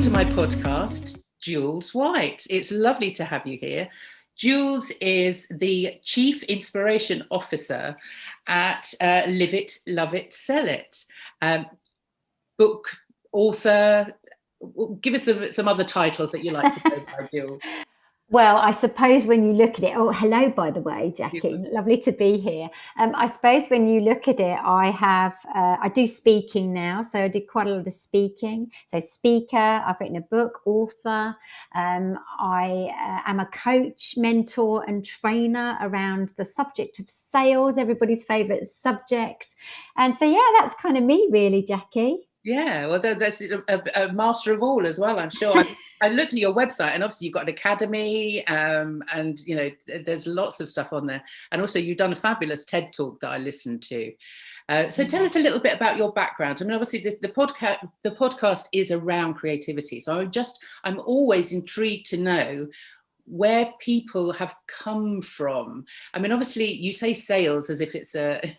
to my podcast, Jules White. It's lovely to have you here. Jules is the Chief Inspiration Officer at Live It, Love It, Sell It. Book author. Give us some other titles that you like to go by, Jules. Well, I suppose when you look at it, oh, hello, by the way, Jackie, lovely to be here. I suppose when you look at it, I do speaking now. So I do quite a lot of speaking. So speaker, I've written a book, author. I am a coach, mentor and trainer around the subject of sales, everybody's favorite subject. And so, yeah, that's kind of me really, Jackie. Yeah, well, that's a master of all as well, I'm sure. I looked at your website, and obviously you've got an academy, and you know there's lots of stuff on there. And also you've done a fabulous TED Talk that I listened to. So tell us a little bit about your background. I mean, obviously the podcast is around creativity, so I'm always intrigued to know where people have come from. I mean, obviously you say sales as if it's a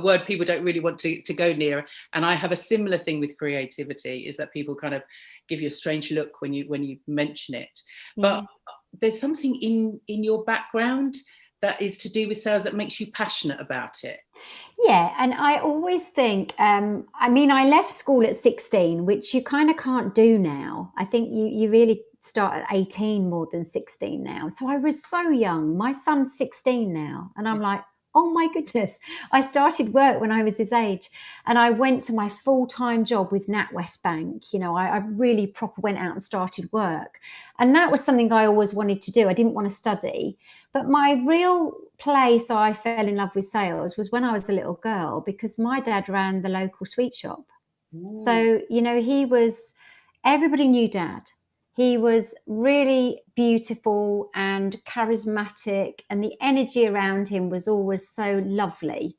word people don't really want to go near. And I have a similar thing with creativity, is that people kind of give you a strange look when you mention it. But there's something in your background that is to do with sales that makes you passionate about it. Yeah, and I always think, I mean, I left school at 16, which you kind of can't do now. I think you really start at 18 more than 16 now. So I was so young. My son's 16 now. And I'm like, oh my goodness. I started work when I was his age, and I went to my full-time job with NatWest Bank. You know, I really proper went out and started work. And that was something I always wanted to do. I didn't want to study. But my real place I fell in love with sales was when I was a little girl, because my dad ran the local sweet shop. Ooh. So, you know, everybody knew Dad. He was really beautiful and charismatic, and the energy around him was always so lovely.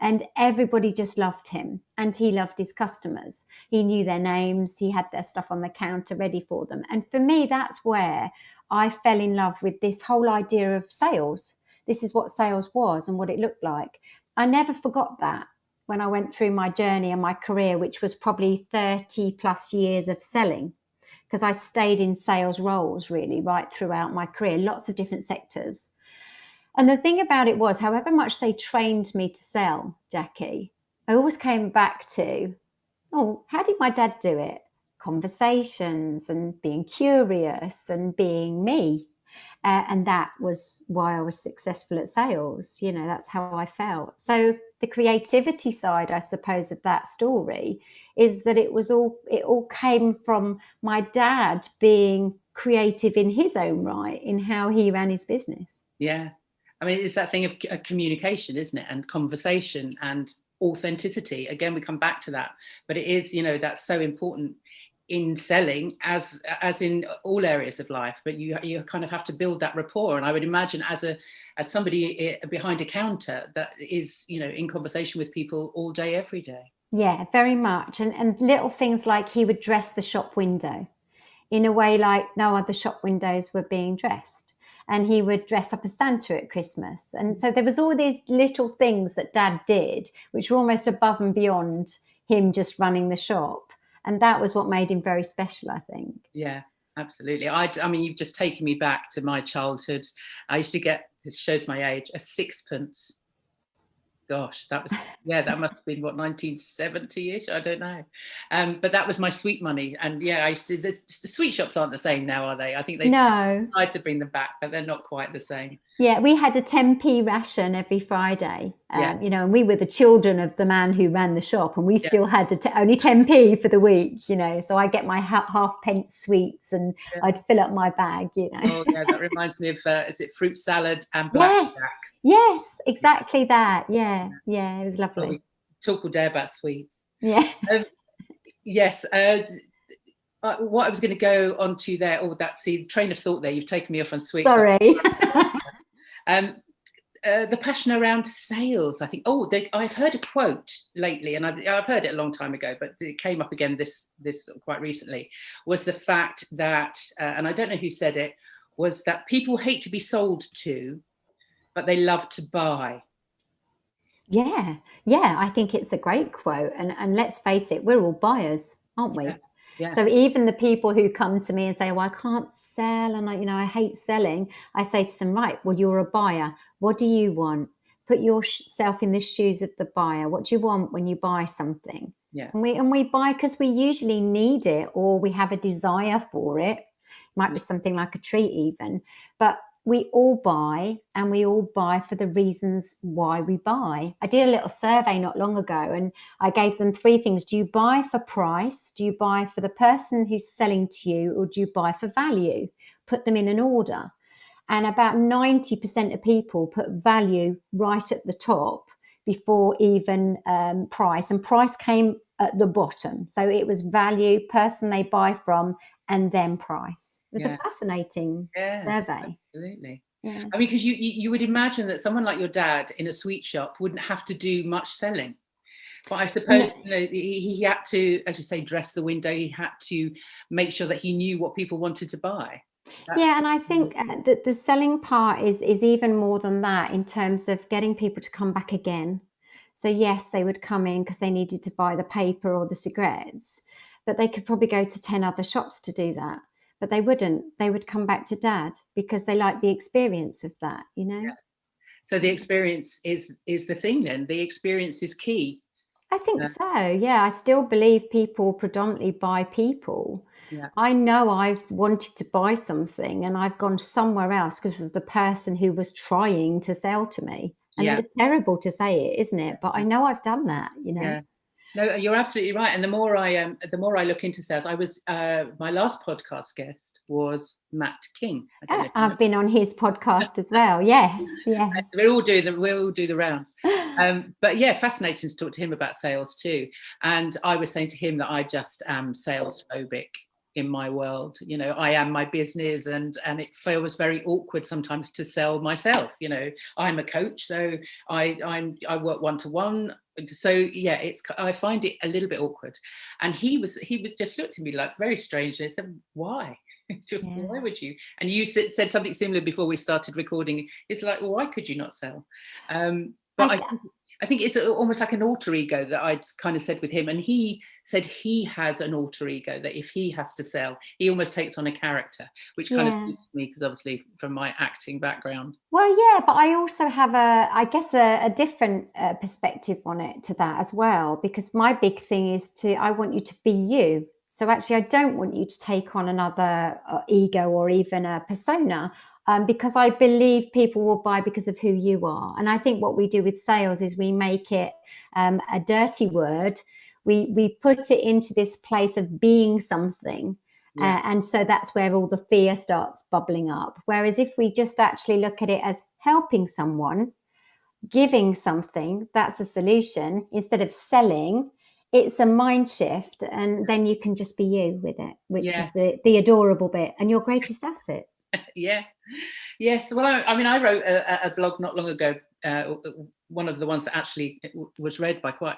And everybody just loved him, and he loved his customers. He knew their names. He had their stuff on the counter ready for them. And for me, that's where I fell in love with this whole idea of sales. This is what sales was and what it looked like. I never forgot that when I went through my journey and my career, which was probably 30 plus years of selling, because I stayed in sales roles really right throughout my career, lots of different sectors. And the thing about it was, however much they trained me to sell, Jackie, I always came back to, oh, how did my dad do it? Conversations and being curious and being me. And that was why I was successful at sales. You know, that's how I felt. So the creativity side, I suppose, of that story is that it all came from my dad being creative in his own right, in how he ran his business. Yeah. I mean, it's that thing of communication, isn't it? And conversation and authenticity. Again, we come back to that. But it is, you know, that's so important in selling as in all areas of life, but you kind of have to build that rapport. And I would imagine as somebody behind a counter that is, you know, in conversation with people all day, every day. Yeah, very much. And little things like he would dress the shop window in a way like no other shop windows were being dressed. And he would dress up as Santa at Christmas. And so there was all these little things that Dad did, which were almost above and beyond him just running the shop. And that was what made him very special, I think. Yeah, absolutely. I mean, you've just taken me back to my childhood. I used to get, this shows my age, a sixpence. Gosh, that must have been what, 1970-ish? I don't know. But that was my sweet money. And yeah, the sweet shops aren't the same now, are they? I think they tried to bring them back, but they're not quite the same. Yeah, we had a 10p ration every Friday, you know, and we were the children of the man who ran the shop, and we still had only 10p for the week, you know, so I get my half-pence sweets and I'd fill up my bag, you know. Oh, yeah, that reminds me of, is it fruit salad and blackjack? Yes, exactly that. Yeah, it was lovely. We talk all day about sweets. Yeah. Yes. What I was going to go on to there, train of thought there, you've taken me off on sweets. Sorry. The passion around sales, I think. I've heard a quote lately, and I've heard it a long time ago, but it came up again this quite recently, was the fact that, and I don't know who said it, was that people hate to be sold to, but they love to buy. Yeah, I think it's a great quote. And let's face it, we're all buyers, aren't we? Yeah. So even the people who come to me and say, well, I can't sell and I hate selling, I say to them, right, well, you're a buyer. What do you want? Put yourself in the shoes of the buyer. What do you want when you buy something? Yeah. And we buy because we usually need it, or we have a desire for it. It might be something like a treat even, but we all buy, and we all buy for the reasons why we buy. I did a little survey not long ago, and I gave them 3 things. Do you buy for price? Do you buy for the person who's selling to you? Or do you buy for value? Put them in an order. And about 90% of people put value right at the top before even price. And price came at the bottom. So it was value, person they buy from, and then price. It was a fascinating survey. Absolutely. Yeah. I mean, because you would imagine that someone like your dad in a sweet shop wouldn't have to do much selling. But I suppose he had to, as you say, dress the window. He had to make sure that he knew what people wanted to buy. And I think that the selling part is even more than that, in terms of getting people to come back again. So yes, they would come in because they needed to buy the paper or the cigarettes, but they could probably go to 10 other shops to do that. But they wouldn't. They would come back to Dad because they like the experience of that, Yeah. So the experience is the thing then. The experience is key. I think so. Yeah, I still believe people predominantly buy people. Yeah. I know I've wanted to buy something and I've gone somewhere else because of the person who was trying to sell to me. And it's terrible to say it, isn't it? But I know I've done that, Yeah. No, you're absolutely right. And the more I look into sales, I was my last podcast guest was Matt King. I've been on his podcast as well. Yes. We'll all do the rounds. But yeah, fascinating to talk to him about sales too. And I was saying to him that I just am sales phobic in my world. I am my business, and it feels very awkward sometimes to sell myself. I'm a coach, so I work one-to-one. So yeah, I find it a little bit awkward. And he would just looked at me like very strangely and said, why? Why would you? And you said something similar before we started recording. It's like, well, why could you not sell? But I think it's almost like an alter ego that I'd kind of said with him. And he said he has an alter ego that if he has to sell, he almost takes on a character, which kind of suits me because obviously from my acting background. Well, yeah, but I also have a different perspective on it to that as well, because my big thing is I want you to be you. So actually, I don't want you to take on another ego or even a persona, because I believe people will buy because of who you are. And I think what we do with sales is we make it a dirty word. We put it into this place of being something. And so that's where all the fear starts bubbling up. Whereas if we just actually look at it as helping someone, giving something, that's a solution instead of selling. It's a mind shift, and then you can just be you with it, which is the adorable bit and your greatest asset. Yes. Well, I wrote a blog not long ago, one of the ones that actually was read by quite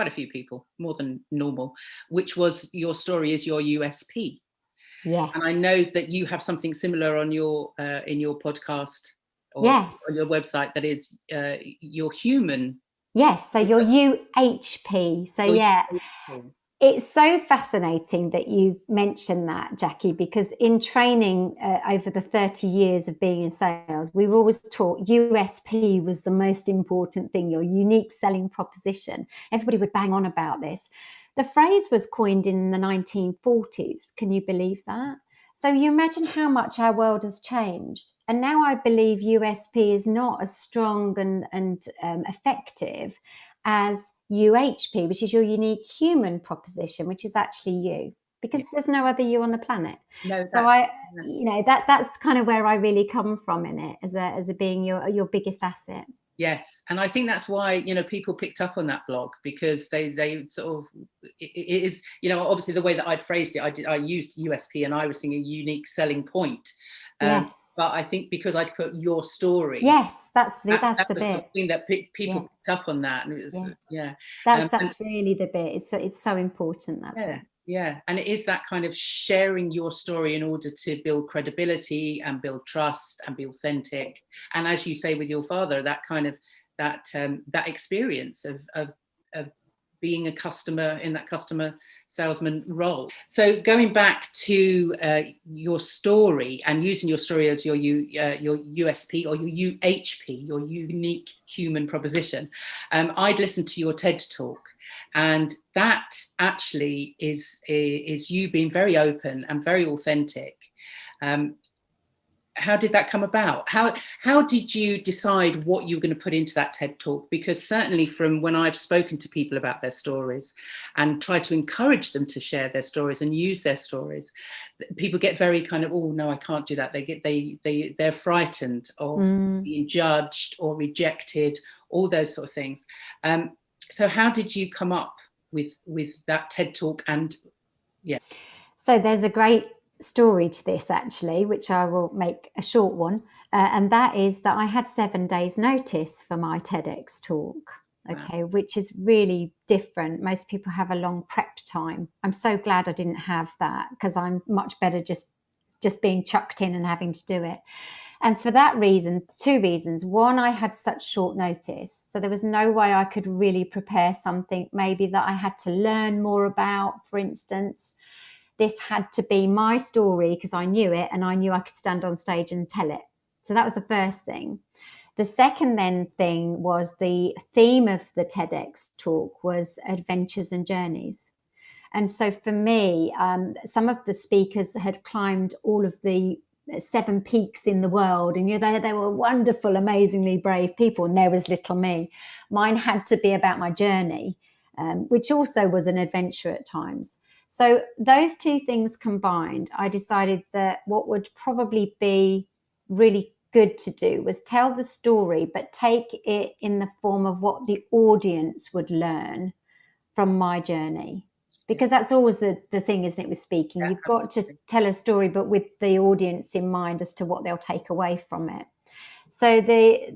a few people, more than normal, which was your story is your USP. Yes. And I know that you have something similar on your in your podcast or on your website that is your human. Yes, so your UHP. So it's so fascinating that you've mentioned that, Jackie, because in training over the 30 years of being in sales, we were always taught USP was the most important thing, your unique selling proposition. Everybody would bang on about this. The phrase was coined in the 1940s. Can you believe that? So you imagine how much our world has changed. And now I believe USP is not as strong and effective as UHP, which is your unique human proposition, which is actually you, because there's no other you on the planet. No, so that's kind of where I really come from in it, as a being your biggest asset. Yes, and I think that's why people picked up on that blog, because they sort of it is obviously the way that I'd phrased it. I used USP, and I was thinking unique selling point. But I think because I'd put your story. Yes, that's the bit. Thing that people picked up on that, and it was that's really the bit. It's so important, that bit. Yeah, and it is that kind of sharing your story in order to build credibility and build trust and be authentic. And as you say with your father, that kind of that experience of being a customer in that customer salesman role. So going back to your story and using your story as your USP or your UHP, your unique human proposition, I'd listened to your TED talk, and that actually is you being very open and very authentic. How did that come about? How did you decide what you were going to put into that TED talk? Because certainly from when I've spoken to people about their stories and try to encourage them to share their stories and use their stories, people get very kind of, oh no, I can't do that. They're frightened of being judged or rejected, all those sort of things. So how did you come up with that TED talk? And yeah. So there's a great story to this, actually, which I will make a short one, and that is that I had 7 days notice for my TEDx talk. Okay. Wow. Which is really different. Most people have a long prep time. I'm so glad I didn't have that, because I'm much better just being chucked in and having to do it. And for that reason, 2 reasons. One, I had such short notice, so there was no way I could really prepare something maybe that I had to learn more about, for instance. This had to be my story because I knew it, and I knew I could stand on stage and tell it. So that was the first thing. The second thing was the theme of the TEDx talk was adventures and journeys. And so for me, some of the speakers had climbed all of the 7 peaks in the world, and they were wonderful, amazingly brave people, and there was little me. Mine had to be about my journey, which also was an adventure at times. So those 2 things combined, I decided that what would probably be really good to do was tell the story, but take it in the form of what the audience would learn from my journey. Because that's always the thing, isn't it, with speaking? You've got to tell a story, but with the audience in mind as to what they'll take away from it. So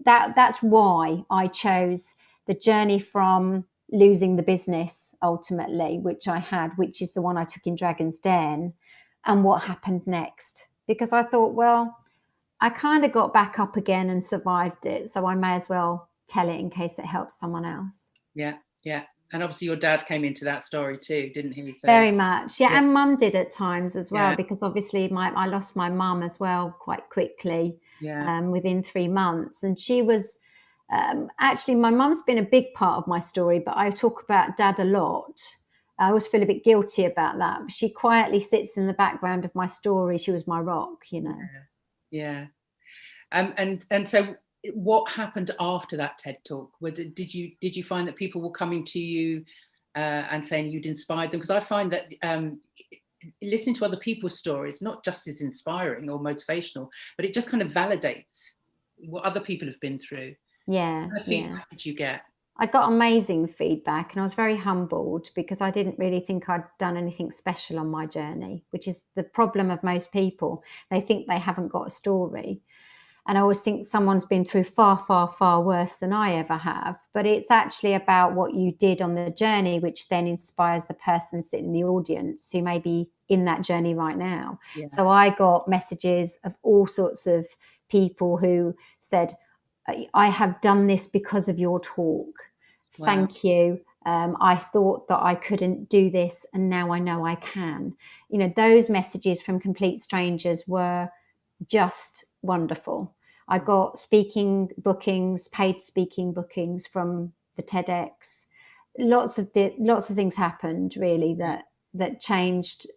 that's why I chose the journey from losing the business ultimately, which I had, which is the one I took in Dragon's Den, and what happened next. Because I thought, well, I kind of got back up again and survived it, so I may as well tell it in case it helps someone else. Yeah. And obviously your dad came into that story too, didn't he? So, very much. Yeah. And mum did at times as well, because obviously I lost my mum as well quite quickly, within 3 months. And she was actually, my mum's been a big part of my story, but I talk about dad a lot. I always feel a bit guilty about that. She quietly sits in the background of my story. She was my rock, Yeah. And so what happened after that TED talk? Did you find that people were coming to you and saying you'd inspired them? Because I find that listening to other people's stories not just is inspiring or motivational, but it just kind of validates what other people have been through. Yeah. What kind of feedback did you get? I got amazing feedback, and I was very humbled because I didn't really think I'd done anything special on my journey, which is the problem of most people. They think they haven't got a story. And I always think someone's been through far, far, far worse than I ever have. But it's actually about what you did on the journey, which then inspires the person sitting in the audience who may be in that journey right now. Yeah. So I got messages of all sorts of people who said, I have done this because of your talk. Wow. Thank you. I thought that I couldn't do this, and now I know I can. Those messages from complete strangers were just wonderful. I got speaking bookings, paid speaking bookings from the TEDx. Lots of things happened really that changed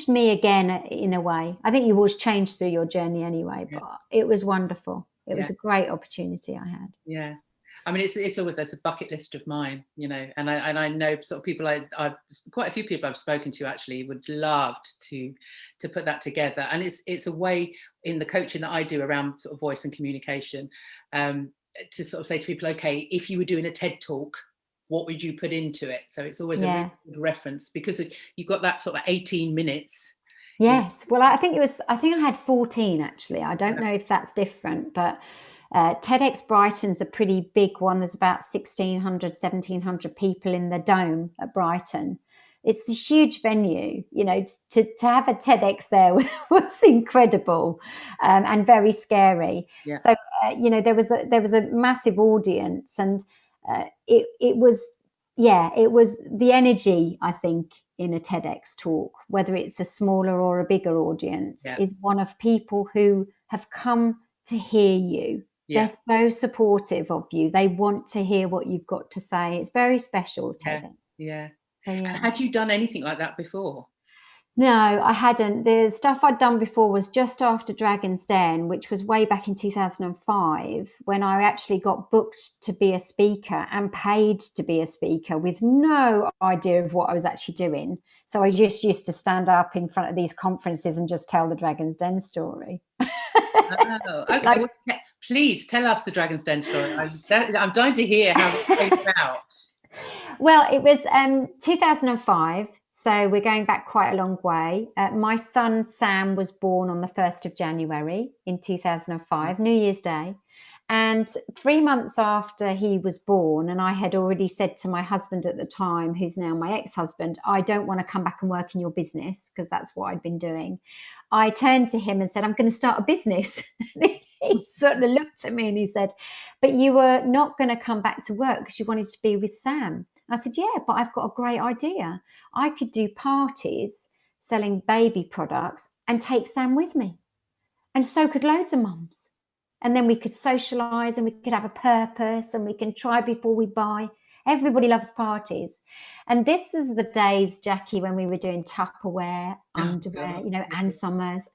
me again in a way. I think you always change through your journey anyway, but it was wonderful. It was a great opportunity I had. Yeah. I mean, it's always a bucket list of mine, and I know sort of people I've quite a few people I've spoken to actually would love to put that together. And it's a way in the coaching that I do around sort of voice and communication, to sort of say to people, okay, if you were doing a TED talk, what would you put into it? So it's always a really good reference, because you've got that sort of 18 minutes. Yes. Well, I think I had 14 actually. I don't know if that's different, but TEDx Brighton's a pretty big one. There's about 1,600, 1,700 people in the Dome at Brighton. It's a huge venue, to have a TEDx there was incredible, and very scary. Yeah. So, there was a massive audience, and it was, yeah, it was the energy, I think, in a TEDx talk, whether it's a smaller or a bigger audience, is one of people who have come to hear you. They're so supportive of you. They want to hear what you've got to say. It's very special, TEDx. Yeah. So, And had you done anything like that before? No, I hadn't. The stuff I'd done before was just after Dragon's Den, which was way back in 2005, when I actually got booked to be a speaker and paid to be a speaker with no idea of what I was actually doing. So I just used to stand up in front of these conferences and just tell the Dragon's Den story. Oh, okay. Please tell us the Dragon's Den story. I'm dying to hear how it came about. Well, it was 2005. So we're going back quite a long way. My son, Sam, was born on the 1st of January in 2005, New Year's Day. And 3 months after he was born, and I had already said to my husband at the time, who's now my ex-husband, I don't want to come back and work in your business, because that's what I'd been doing. I turned to him and said, I'm going to start a business. He sort of looked at me and he said, but you were not going to come back to work because you wanted to be with Sam. I said, yeah, but I've got a great idea. I could do parties selling baby products and take Sam with me. And so could loads of mums. And then we could socialise and we could have a purpose and we can try before we buy. Everybody loves parties. And this is the days, Jackie, when we were doing Tupperware, underwear, Ann Summers,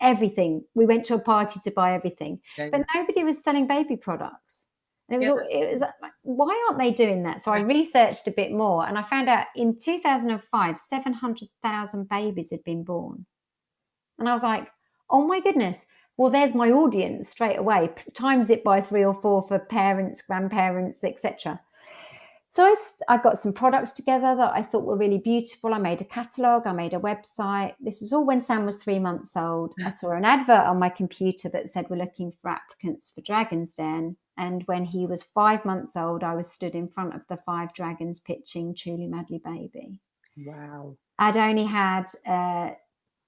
everything. We went to a party to buy everything. But nobody was selling baby products. And it was why aren't they doing that? So I researched a bit more and I found out in 2005, 700,000 babies had been born. And I was like, oh my goodness, well, there's my audience straight away. Times it by 3 or 4 for parents, grandparents, etc. So I got some products together that I thought were really beautiful. I made a catalogue, I made a website. This was all when Sam was 3 months old. I saw an advert on my computer that said we're looking for applicants for Dragon's Den. And when he was 5 months old, I was stood in front of the 5 dragons pitching Truly Madly Baby. Wow. I'd only had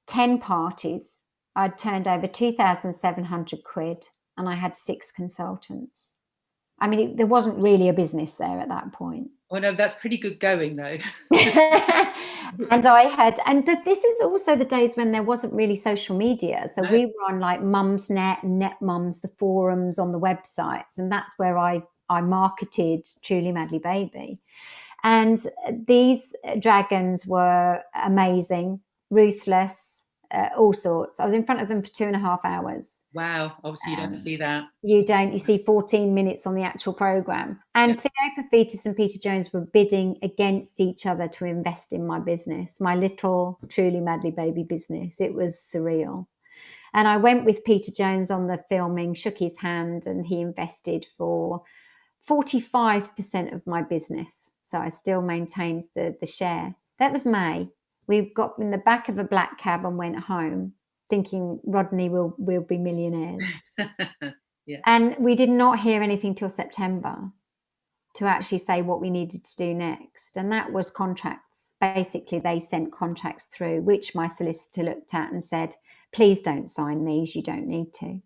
10 parties. I'd turned over 2,700 quid and I had 6 consultants. I mean, there wasn't really a business there at that point. Well, no, that's pretty good going, though. And this is also the days when there wasn't really social media. So we were on like Mumsnet and Net Mums, the forums on the websites. And that's where I marketed Truly Madly Baby. And these dragons were amazing, ruthless, all sorts. I was in front of them for 2.5 hours. Wow. Obviously, you don't see that. You don't. You see 14 minutes on the actual program. And Theo Paphitis and Peter Jones were bidding against each other to invest in my business, my little Truly Madly Baby business. It was surreal. And I went with Peter Jones on the filming, shook his hand, and he invested for 45% of my business. So I still maintained the share. That was May. We got in the back of a black cab and went home thinking Rodney will be millionaires. And we did not hear anything till September to actually say what we needed to do next. And that was contracts. Basically, they sent contracts through, which my solicitor looked at and said, please don't sign these. You don't need to.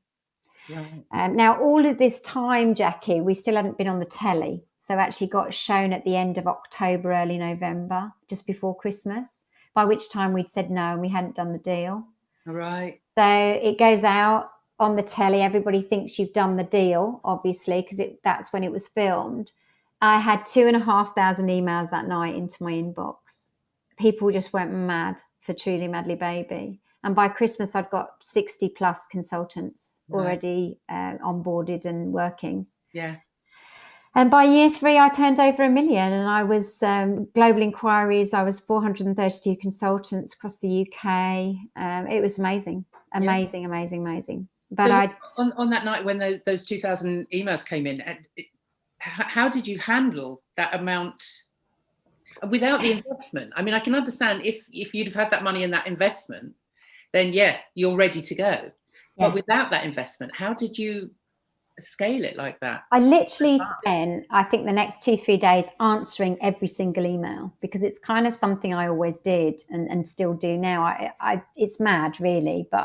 Right. Now, all of this time, Jackie, we still hadn't been on the telly. So actually got shown at the end of October, early November, just before Christmas, by which time we'd said no and we hadn't done the deal. All right. So it goes out on the telly. Everybody thinks you've done the deal, obviously, because that's when it was filmed. I had 2,500 emails that night into my inbox. People just went mad for Truly Madly Baby. And by Christmas, I'd got 60 plus consultants already onboarded and working. Yeah. And by year 3, I turned over 1 million and I was global inquiries. I was 432 consultants across the UK. It was amazing. But so on that night when those 2,000 emails came in, how did you handle that amount without the investment? I mean, I can understand if you'd have had that money in that investment, then you're ready to go. Yeah. But without that investment, how did you scale it like that? I literally spent, I think, the next 2-3 days answering every single email because it's kind of something I always did and still do now. It's mad, really, but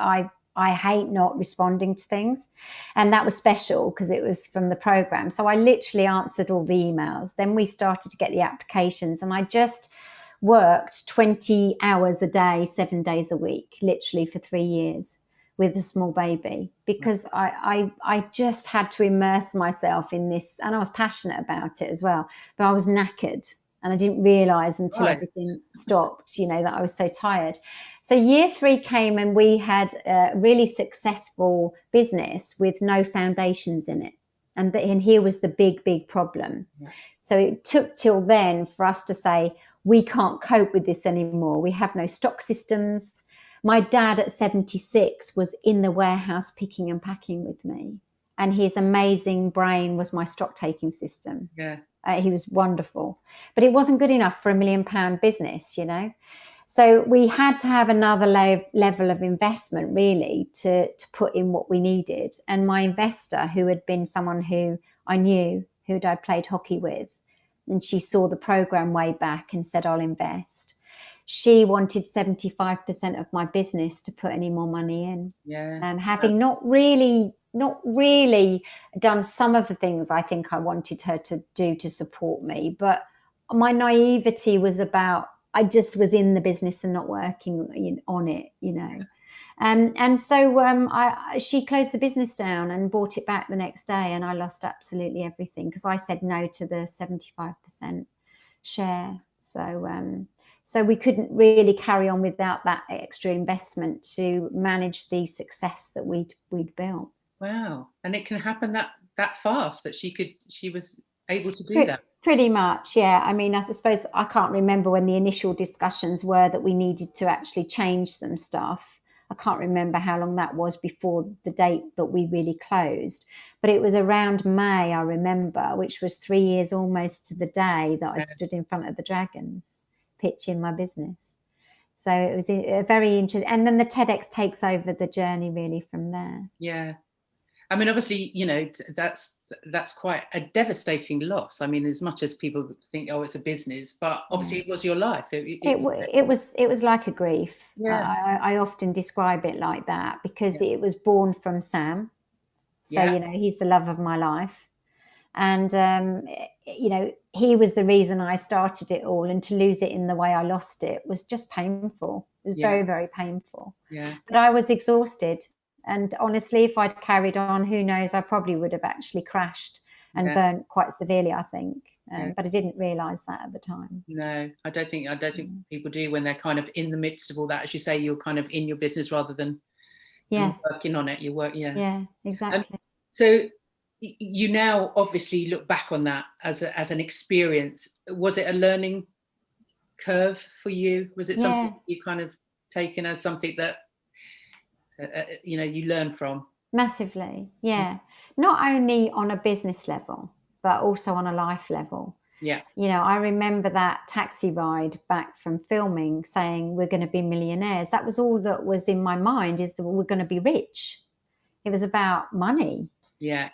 I hate not responding to things. And that was special because it was from the program. So I literally answered all the emails. Then we started to get the applications, and I just worked 20 hours a day, 7 days a week, literally for 3 years with a small baby, because I just had to immerse myself in this, and I was passionate about it as well, but I was knackered. And I didn't realise until everything stopped, that I was so tired. So year 3 came, and we had a really successful business with no foundations in it. And here was the big problem. Yeah. So it took till then for us to say, we can't cope with this anymore. We have no stock systems. My dad at 76 was in the warehouse picking and packing with me. And his amazing brain was my stock taking system. Yeah. He was wonderful, but it wasn't good enough for £1 million business, So we had to have another level of investment, really, to put in what we needed. And my investor, who had been someone who I knew, who I'd played hockey with, and she saw the program way back and said, I'll invest. She wanted 75% of my business to put any more money in. Yeah. Having not really done some of the things I think I wanted her to do to support me, but my naivety was about, I just was in the business and not working on it, and so she closed the business down and bought it back the next day, and I lost absolutely everything because I said no to the 75% share. So we couldn't really carry on without that extra investment to manage the success that we'd built. Wow. And it can happen that fast, that she was able to do that. Pretty much, yeah. I mean, I suppose I can't remember when the initial discussions were that we needed to actually change some stuff. I can't remember how long that was before the date that we really closed, but it was around May, I remember, which was 3 years almost to the day that I stood in front of the Dragons pitching my business. So it was a very interesting, and then the TEDx takes over the journey really from there. Yeah. I mean, obviously, that's quite a devastating loss. I mean, as much as people think, oh, it's a business, but obviously it was your life. It was like a grief. Yeah. I often describe it like that because it was born from Sam. So, he's the love of my life. And, he was the reason I started it all, and to lose it in the way I lost it was just painful. It was very, very painful. Yeah. But I was exhausted. And honestly, if I'd carried on, who knows, I probably would have actually crashed and burnt quite severely, I think. But I didn't realise that at the time. No, I don't think people do when they're kind of in the midst of all that. As you say, you're kind of in your business rather than working on it. You work, Yeah, exactly. So you now obviously look back on that as an experience. Was it a learning curve for you? Was it something you kind of taken as something that you learn from? Massively, yeah. Not only on a business level, but also on a life level. Yeah. I remember that taxi ride back from filming saying we're going to be millionaires. That was all that was in my mind, is that we're going to be rich. It was about money. Yeah.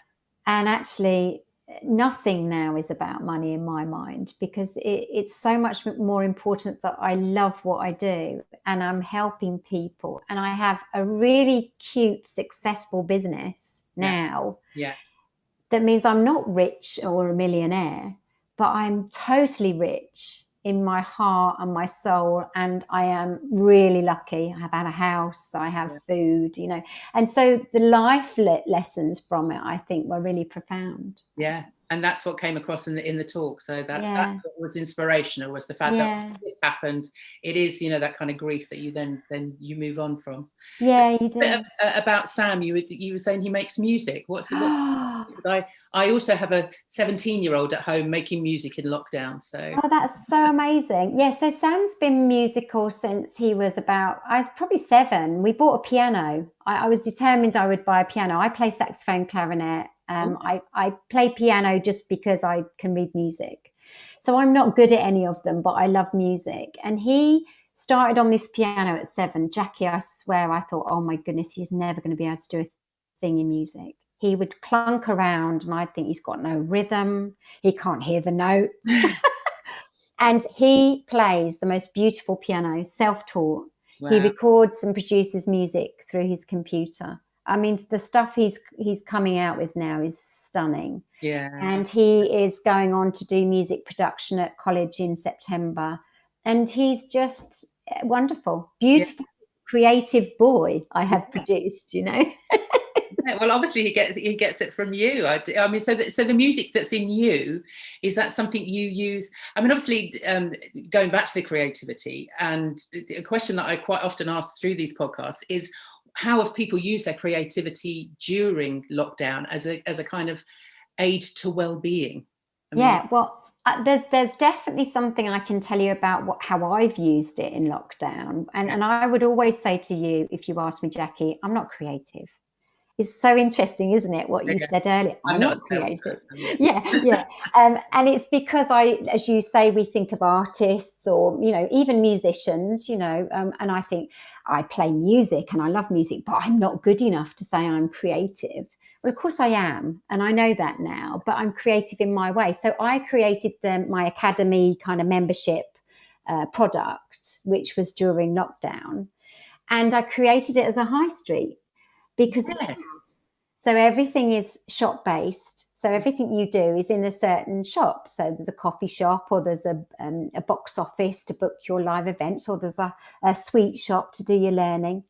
And actually, nothing now is about money in my mind, because it's so much more important that I love what I do and I'm helping people, and I have a really cute, successful business now. Yeah. That means I'm not rich or a millionaire, but I'm totally rich in my heart and my soul, and I am really lucky. I have had a house, I have food, and so the life lessons from it, I think, were really profound. Yeah. And that's what came across in the talk. So that was inspirational, was the fact that it happened. It is, that kind of grief that you then you move on from. Yeah, so, you do. About Sam, you were saying he makes music. Because I also have a 17-year-old at home making music in lockdown. So that's so amazing. Yeah, so Sam's been musical since he was I was probably 7. We bought a piano. I was determined I would buy a piano. I play saxophone, clarinet. I play piano just because I can read music. So I'm not good at any of them, but I love music. And he started on this piano at 7. Jackie, I swear, I thought, oh my goodness, he's never going to be able to do a thing in music. He would clunk around and I'd think he's got no rhythm. He can't hear the notes. And he plays the most beautiful piano, self-taught. He Wow. records and produces music through his computer. I mean, the stuff he's coming out with now is stunning. Yeah. And he is going on to do music production at college in September. And he's just wonderful, beautiful, creative boy I have produced, you know. Yeah, well, obviously he gets it from you. I mean, so the music that's in you, is that something you use? I mean, obviously, going back to the creativity, and a question that I quite often ask through these podcasts is, how have people used their creativity during lockdown as a kind of aid to well-being? I mean, Yeah, well, there's definitely something I can tell you about how I've used it in lockdown, and I would always say to you, if you ask me, Jackie, I'm not creative. It's so interesting, isn't it, what you said earlier? I'm not not a creative. salesperson. Yeah. And it's because as you say, we think of artists or, you know, even musicians, you know, and I think I play music and I love music, but I'm not good enough to say I'm creative. Well, of course I am, and I know that now, but I'm creative in my way. So I created my academy kind of membership product, which was during lockdown, and I created it as a high street because of that. So everything is shop based. So everything you do is in a certain shop. So there's a coffee shop, or there's a box office to book your live events, or there's a sweet shop to do your learning.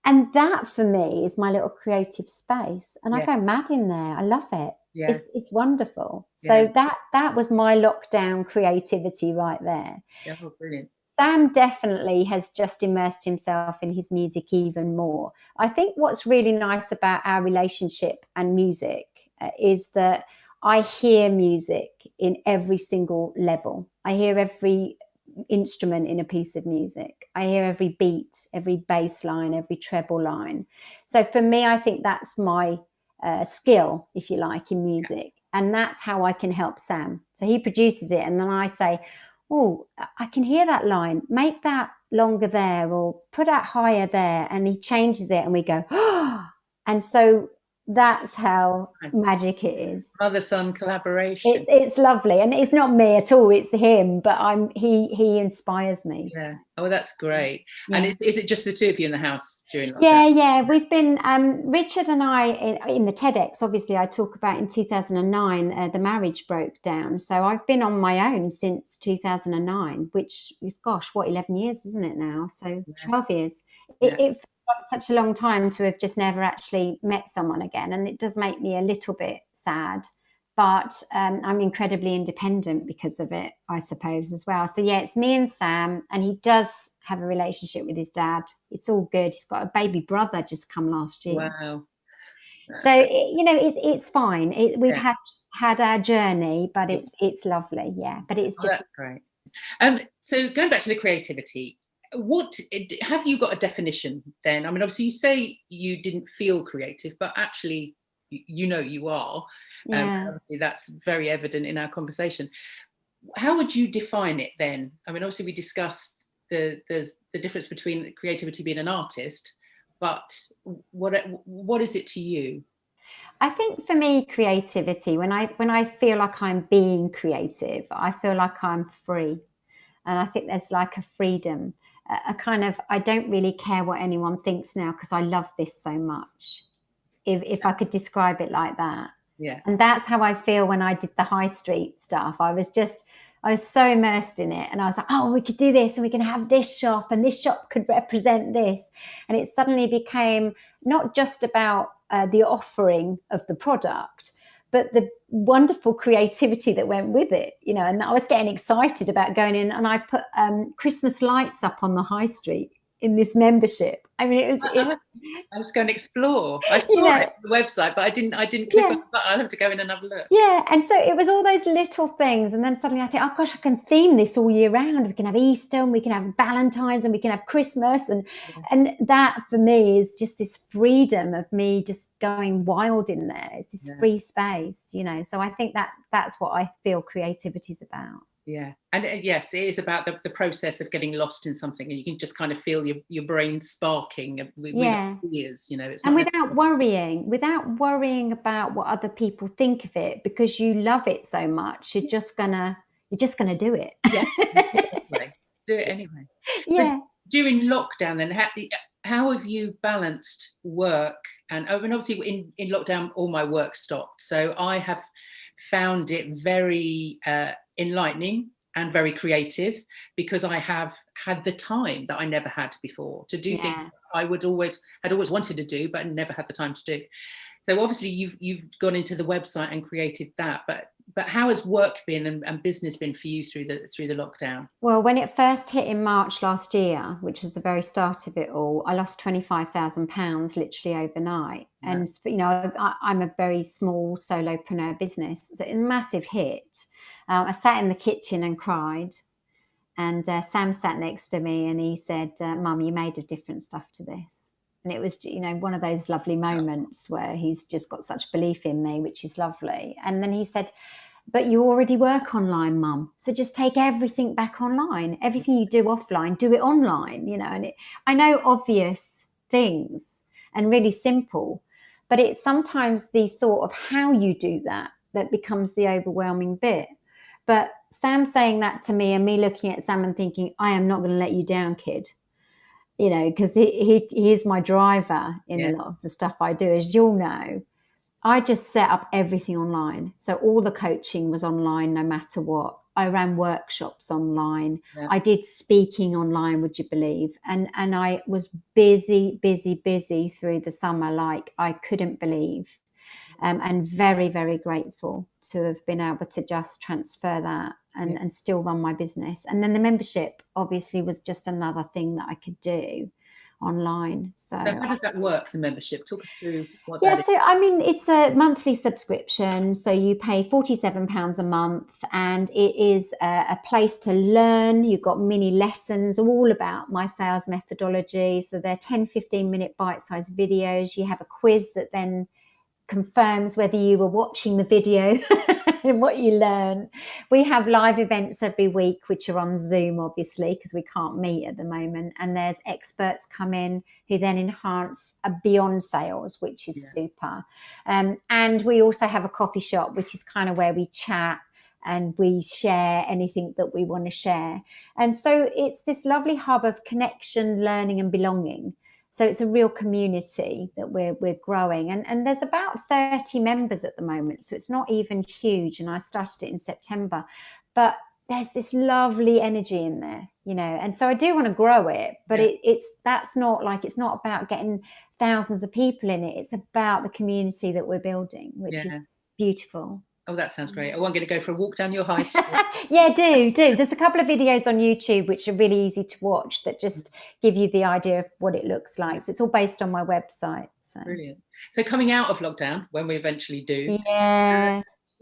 And that for me is my little creative space. And I go mad in there. I love it. Yeah. It's wonderful. So that was my lockdown creativity right there. Yeah, oh, brilliant. Sam definitely has just immersed himself in his music even more. I think what's really nice about our relationship and music is that I hear music in every single level. I hear every instrument in a piece of music. I hear every beat, every bass line, every treble line. So for me, I think that's my skill, if you like, in music. And that's how I can help Sam. So he produces it, and then I say, oh, I can hear that line, make that longer there, or put that higher there. And he changes it and we go, oh, and so that's how magic it is. Mother-son collaboration. It's lovely. And it's not me at all, it's him, but he inspires me. Yeah. Oh, that's great. And is it just the two of you in the house during lockdown? Yeah. We've been, Richard and I, in the TEDx, obviously I talk about in 2009, the marriage broke down. So I've been on my own since 2009, which is, 11 years, isn't it now? So 12 years. It felt like such a long time to have just never actually met someone again. And it does make me a little bit sad. But I'm incredibly independent because of it, I suppose, as well. So, it's me and Sam, and he does have a relationship with his dad. It's all good. He's got a baby brother just come last year. Wow. So, it's fine. We've had our journey, but it's lovely. Yeah, but it's just great. So going back to the creativity, what have you got a definition then? I mean, obviously you say you didn't feel creative, but actually you are. Obviously that's very evident in our conversation. How would you define it then? I mean, obviously we discussed the difference between creativity being an artist, but what is it to you? I think for me, creativity, when I feel like I'm being creative, I feel like I'm free. And I think there's like a freedom, a kind of, I don't really care what anyone thinks now because I love this so much. If I could describe it like that. Yeah. And that's how I feel when I did the high street stuff. I was so immersed in it, and I was like, oh, we could do this, and we can have this shop, and this shop could represent this. And it suddenly became not just about the offering of the product, but the wonderful creativity that went with it, and I was getting excited about going in, and I put Christmas lights up on the high street in this membership. I mean, I was going to explore. I saw it on the website, but I didn't click on the button. I'll have to go in and have a look. Yeah, and so it was all those little things, and then suddenly I think, oh gosh, I can theme this all year round. We can have Easter, and we can have Valentine's, and we can have Christmas, and that for me is just this freedom of me just going wild in there. It's this free space, So I think that's what I feel creativity is about. Yeah. And yes, it is about the process of getting lost in something, and you can just kind of feel your brain sparking with ideas, It's and without worrying about what other people think of it, because you love it so much, you're just gonna do it. Yeah. Do it anyway. Yeah. during lockdown then, how have you balanced work? And I mean, obviously in lockdown, all my work stopped. So I have found it very enlightening and very creative, because I have had the time that I never had before to do things I had always wanted to do, but never had the time to do. So obviously you've gone into the website and created that, but how has work been and business been for you through the lockdown? Well, when it first hit in March last year, which was the very start of it all, I lost £25,000 literally overnight. Yeah. And, you know, I'm a very small solopreneur business. So it's a massive hit. I sat in the kitchen and cried. And Sam sat next to me and he said, Mum, you made a different stuff to this. And it was, you know, one of those lovely moments where he's just got such belief in me, which is lovely. And then he said, but you already work online, Mum. So just take everything back online. Everything you do offline, do it online, you know. And I know obvious things and really simple, but it's sometimes the thought of how you do that becomes the overwhelming bit. But Sam saying that to me and me looking at Sam and thinking, I am not going to let you down, kid. You know, because he is my driver in a lot of the stuff I do, as you'll know. I just set up everything online. So all the coaching was online, no matter what. I ran workshops online. Yeah. I did speaking online, would you believe? And I was busy through the summer, like I couldn't believe. And very, very grateful to have been able to just transfer that and still run my business. And then the membership obviously was just another thing that I could do online. So how does that work, the membership? Talk us through what that is. So I mean, it's a monthly subscription. So you pay £47 a month and it is a place to learn. You've got mini lessons all about my sales methodology. So they're 10-15 minute bite-sized videos. You have a quiz that then confirms whether you were watching the video and what you learn. We have live events every week, which are on Zoom, obviously, because we can't meet at the moment. And there's experts come in who then enhance beyond sales, which is super. And we also have a coffee shop, which is kind of where we chat and we share anything that we want to share. And so it's this lovely hub of connection, learning and belonging. So it's a real community that we're growing. And there's about 30 members at the moment. So it's not even huge. And I started it in September. But there's this lovely energy in there, you know. And so I do want to grow it. But it's not about getting thousands of people in it. It's about the community that we're building, which is beautiful. Oh, that sounds great. I want you to go for a walk down your high street. Yeah, do. There's a couple of videos on YouTube which are really easy to watch that just give you the idea of what it looks like. So it's all based on my website. So. Brilliant. So coming out of lockdown, when we eventually do,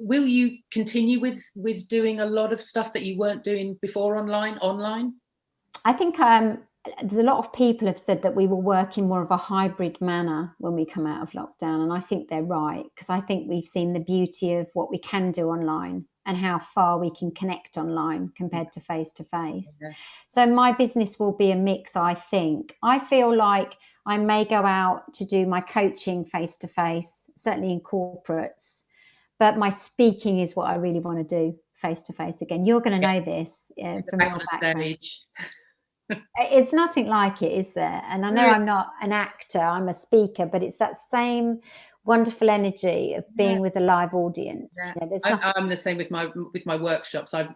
will you continue with doing a lot of stuff that you weren't doing before online? I think there's a lot of people have said that we will work in more of a hybrid manner when we come out of lockdown. And I think they're right, because I think we've seen the beauty of what we can do online and how far we can connect online compared to face-to-face. Okay. So my business will be a mix, I think. I feel like I may go out to do my coaching face-to-face, certainly in corporates, but my speaking is what I really want to do face-to-face again. You're going to know this from your background. It's nothing like it, is there? And I know I'm not an actor, I'm a speaker, but it's that same wonderful energy of being with a live audience. I'm the same with my workshops. I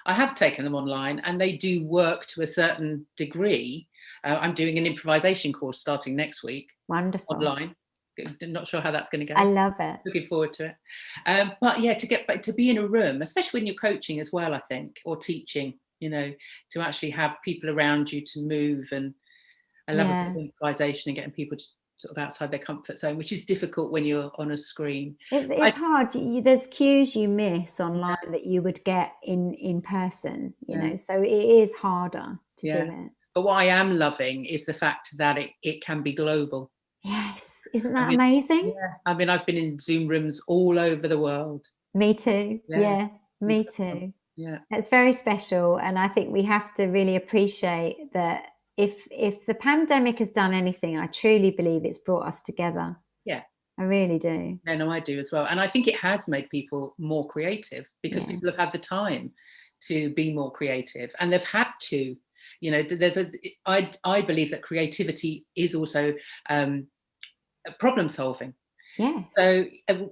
have taken them online and they do work to a certain degree. I'm doing an improvisation course starting next week. Wonderful. Online. Not sure how that's going to go. I love it. Looking forward to it. But yeah, to get back to be in a room, especially when you're coaching as well, I think, or teaching, you know, to actually have people around you to move. And I love a bit of improvisation and getting people to sort of outside their comfort zone, which is difficult when you're on a screen. It's hard. There's cues you miss online that you would get in person, you know, so it is harder to do it. But what I am loving is the fact that it can be global. Yes. Isn't that amazing? Yeah. I mean, I've been in Zoom rooms all over the world. Me too. Yeah, me too. Yeah. It's very special. And I think we have to really appreciate that if the pandemic has done anything, I truly believe it's brought us together. Yeah. I really do. Yeah, no, I do as well. And I think it has made people more creative because people have had the time to be more creative and they've had to You know, I believe that creativity is also problem solving. Yes. So,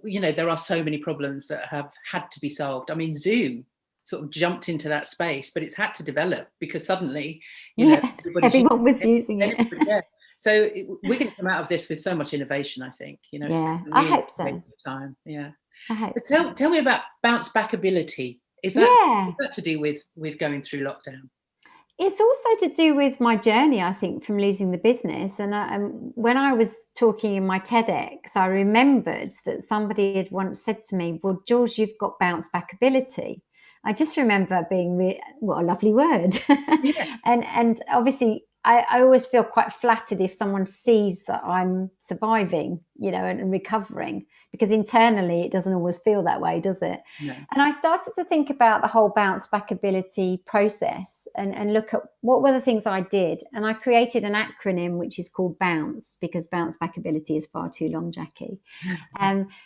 you know, there are so many problems that have had to be solved. I mean, Zoom sort of jumped into that space, but it's had to develop because suddenly, you know, everyone was using it. Yeah. So we're going to come out of this with so much innovation, I think. You know, yeah, really I hope so. Time. Yeah. I hope so. Tell me about bounce back ability. Is that to do with going through lockdown? It's also to do with my journey, I think, from losing the business. And when I was talking in my TEDx, I remembered that somebody had once said to me, well, Jules, you've got bounce back ability. I just remember being, what a lovely word. Yeah. and obviously, I always feel quite flattered if someone sees that I'm surviving, you know, and recovering, because internally it doesn't always feel that way, does it? No. And I started to think about the whole bounce back ability process and look at what were the things I did. And I created an acronym which is called BOUNCE, because bounce back ability is far too long, Jackie.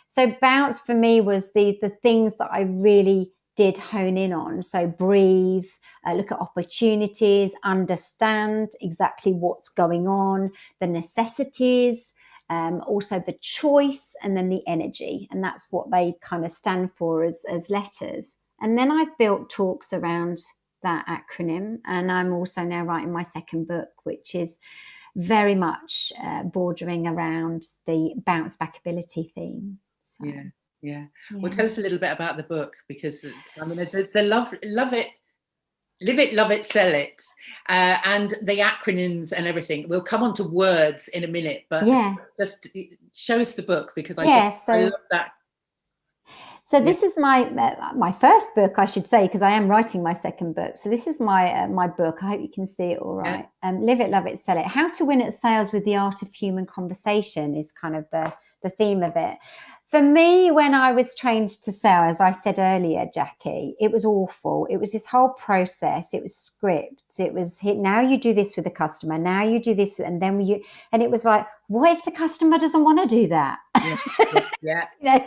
So BOUNCE for me was the things that I really did hone in on. So breathe, look at opportunities, understand exactly what's going on, the necessities, also the choice, and then the energy. And that's what they kind of stand for as letters. And then I've built talks around that acronym. And I'm also now writing my second book, which is very much bordering around the bounce back ability theme. So. Yeah. Well, tell us a little bit about the book, because I mean, the love it, live it, love it, sell it, and the acronyms and everything. We'll come on to words in a minute, but just show us the book, because I love that. So this is my first book, I should say, because I am writing my second book. So this is my book. I hope you can see it all right. Live it, love it, sell it. How to win at sales with the art of human conversation is kind of the theme of it. For me, when I was trained to sell, as I said earlier, Jackie, it was awful. It was this whole process. It was scripts. It was, now you do this with the customer. Now you do this. And then and it was like, what if the customer doesn't want to do that? Yeah. You know?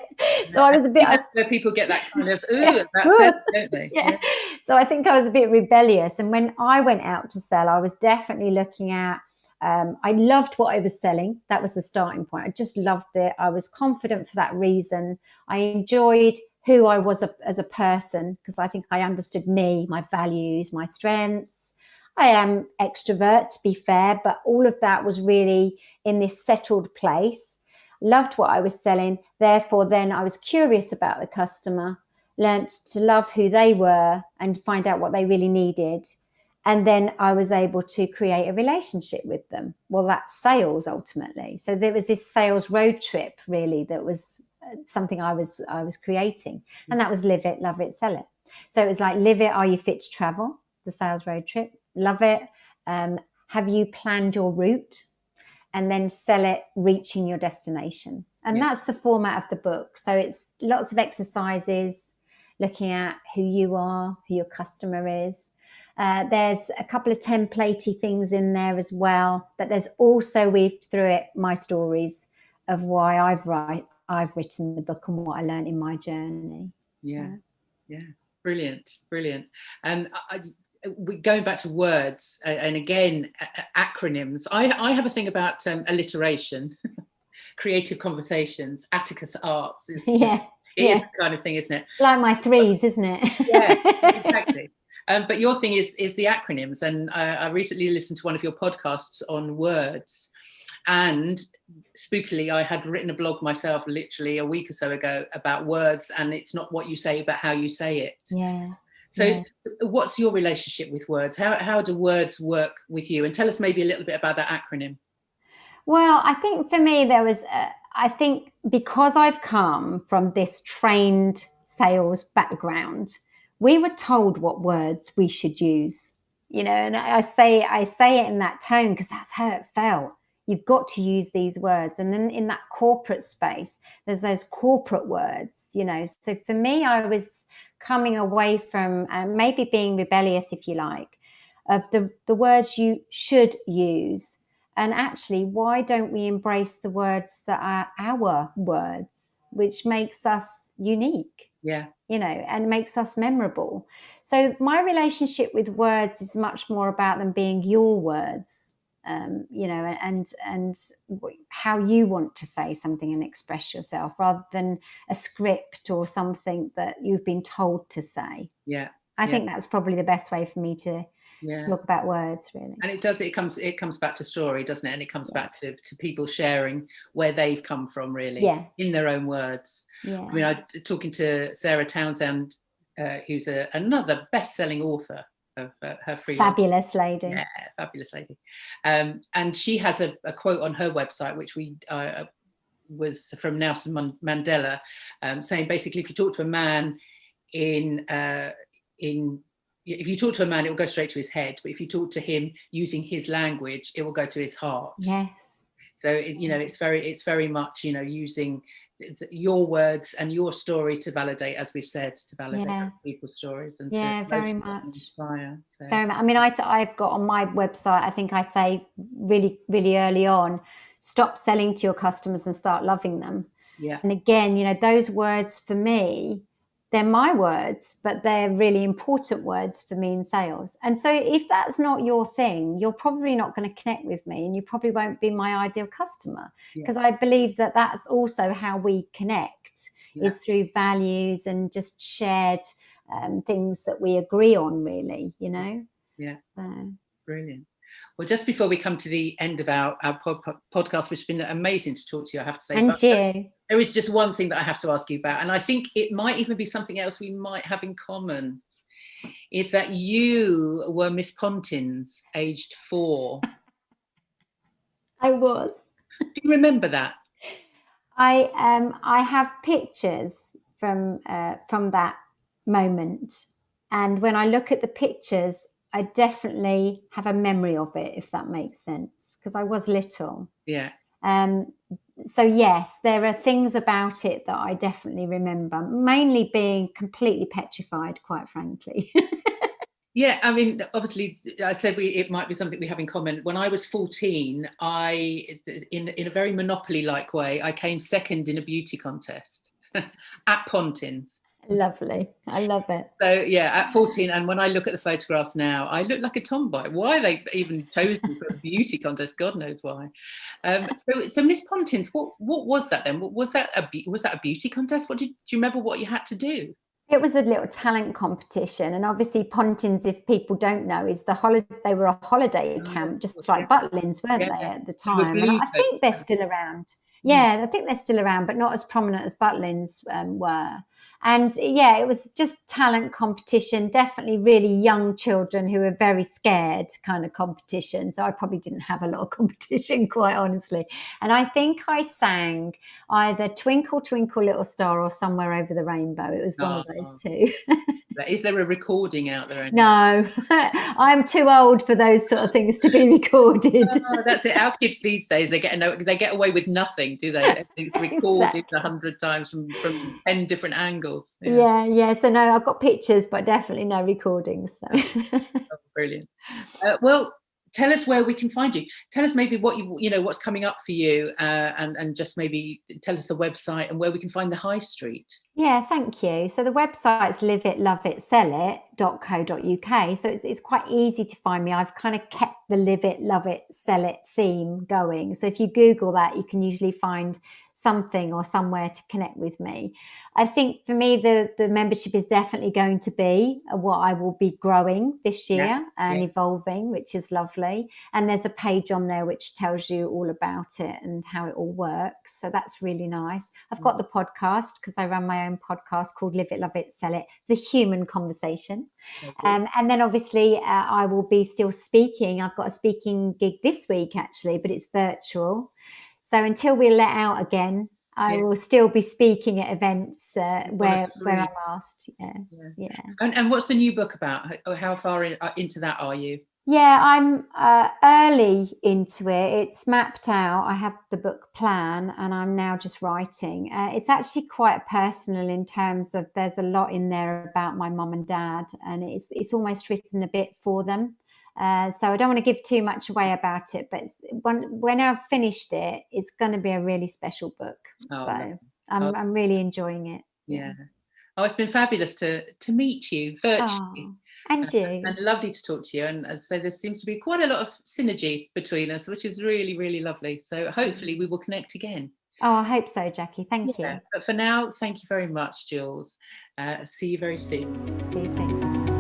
So I was a bit... where people get that kind of, that sense, don't they? Yeah. So I think I was a bit rebellious. And when I went out to sell, I was definitely looking at, I loved what I was selling. That was the starting point. I just loved it. I was confident for that reason. I enjoyed who I was as a person, because I think I understood me, my values, my strengths. I am extrovert, to be fair, but all of that was really in this settled place. Loved what I was selling. Therefore, then I was curious about the customer, learnt to love who they were and find out what they really needed. And then I was able to create a relationship with them. Well, that's sales ultimately. So there was this sales road trip, really, that was something I was creating. And that was live it, love it, sell it. So it was like, live it, are you fit to travel? The sales road trip. Love it. Have you planned your route? And then sell it, reaching your destination. And that's the format of the book. So it's lots of exercises, looking at who you are, who your customer is. There's a couple of templatey things in there as well, but there's also weaved through it my stories of why I've written the book and what I learned in my journey. Yeah, brilliant. Going back to words and again acronyms, I have a thing about alliteration. Creative conversations, Atticus arts is is the kind of thing, isn't it? Like my threes, isn't it? Exactly. But your thing is the acronyms, and I recently listened to one of your podcasts on words, and spookily I had written a blog myself literally a week or so ago about words, and it's not what you say but how you say it. So what's your relationship with words? How do words work with you? And tell us maybe a little bit about that acronym. Well, I think for me there was I think because I've come from this trained sales background, we were told what words we should use, you know, and I say it in that tone because that's how it felt. You've got to use these words. And then in that corporate space, there's those corporate words, you know. So for me, I was coming away from maybe being rebellious, if you like, of the words you should use. And actually, why don't we embrace the words that are our words, which makes us unique? Yeah. you know, and makes us memorable. So my relationship with words is much more about them being your words, you know, and how you want to say something and express yourself, rather than a script or something that you've been told to say. Yeah. I think that's probably the best way for me to talk about words, really. And it comes back to story, doesn't it? And it comes back to people sharing where they've come from, really, in their own words. I mean, I talking to Sarah Townsend, who's another best-selling author of her freelance. Fabulous lady. Yeah, fabulous lady. And she has a quote on her website, which was from Nelson Mandela, saying basically, if you talk to a man if you talk to a man, it will go straight to his head. But if you talk to him using his language, it will go to his heart. Yes. So it's very much, you know, using your words and your story to validate, as we've said, to validate people's stories and to very much inspire. So. Very much. I mean, I've got on my website, I think I say really, really early on, stop selling to your customers and start loving them. Yeah. And again, you know, those words for me, they're my words, but they're really important words for me in sales. And so if that's not your thing, you're probably not going to connect with me, and you probably won't be my ideal customer, because I believe that that's also how we connect, is through values and just shared things that we agree on, really, you know? Yeah. So. Brilliant. Well, just before we come to the end of our podcast, which has been amazing to talk to you, I have to say. And you. There is just one thing that I have to ask you about, and I think it might even be something else we might have in common, is that you were Miss Pontins, aged 4. I was. Do you remember that? I have pictures from that moment, and when I look at the pictures, I definitely have a memory of it, if that makes sense, because I was little. Yeah. So yes, there are things about it that I definitely remember, mainly being completely petrified, quite frankly. Yeah, I mean, obviously, I said it might be something we have in common. When I was 14, in a very Monopoly-like way, I came second in a beauty contest at Pontins. Lovely. I love it. So yeah, at 14, and when I look at the photographs now, I look like a tomboy. Why they even chose me for a beauty contest, God knows why. So Miss Pontins, what was that then? Was that a beauty contest? Do you remember what you had to do? It was a little talent competition, and obviously Pontins, if people don't know, is they were a holiday camp, just like Butlins, weren't they, at the time? And I think they're still around. Yeah, I think they're still around, but not as prominent as Butlins were. And yeah, it was just talent competition, definitely really young children who were very scared kind of competition. So I probably didn't have a lot of competition, quite honestly. And I think I sang either Twinkle, Twinkle, Little Star or Somewhere Over the Rainbow. It was one of those two. Is there a recording out there? No, I'm too old for those sort of things to be recorded. Oh, that's it. Our kids these days, they get away with nothing, do they? It's recorded 100 times from 10 different angles. Yeah. So no, I've got pictures, but definitely no recordings. So. Oh, brilliant. Well, tell us where we can find you. Tell us maybe what what's coming up for you, and just maybe tell us the website and where we can find the high street. Yeah, thank you. So the website's liveitloveitsellit.co.uk. So it's quite easy to find me. I've kind of kept the live it, love it, sell it theme going. So if you Google that, you can usually find something or somewhere to connect with me. I think for me, the membership is definitely going to be what I will be growing this year and evolving, which is lovely. And there's a page on there which tells you all about it and how it all works. So that's really nice. I've got the podcast, because I run my own podcast called Live It, Love It, Sell It, The Human Conversation. And then obviously I will be still speaking. I've got a speaking gig this week actually, but it's virtual. So until we're let out again, I will still be speaking at events where I'm asked. Yeah. And what's the new book about? How far into that are you? Yeah, I'm early into it. It's mapped out. I have the book plan and I'm now just writing. It's actually quite personal in terms of there's a lot in there about my mum and dad, and it's almost written a bit for them. So I don't want to give too much away about it, but when I've finished it, it's going to be a really special book. So I'm really enjoying it. Yeah. Oh, it's been fabulous to meet you virtually. Oh, and you. And lovely to talk to you. And so there seems to be quite a lot of synergy between us, which is really, really lovely. So hopefully we will connect again. Oh, I hope so, Jackie. Thank you. But for now, thank you very much, Jules. See you very soon. See you soon.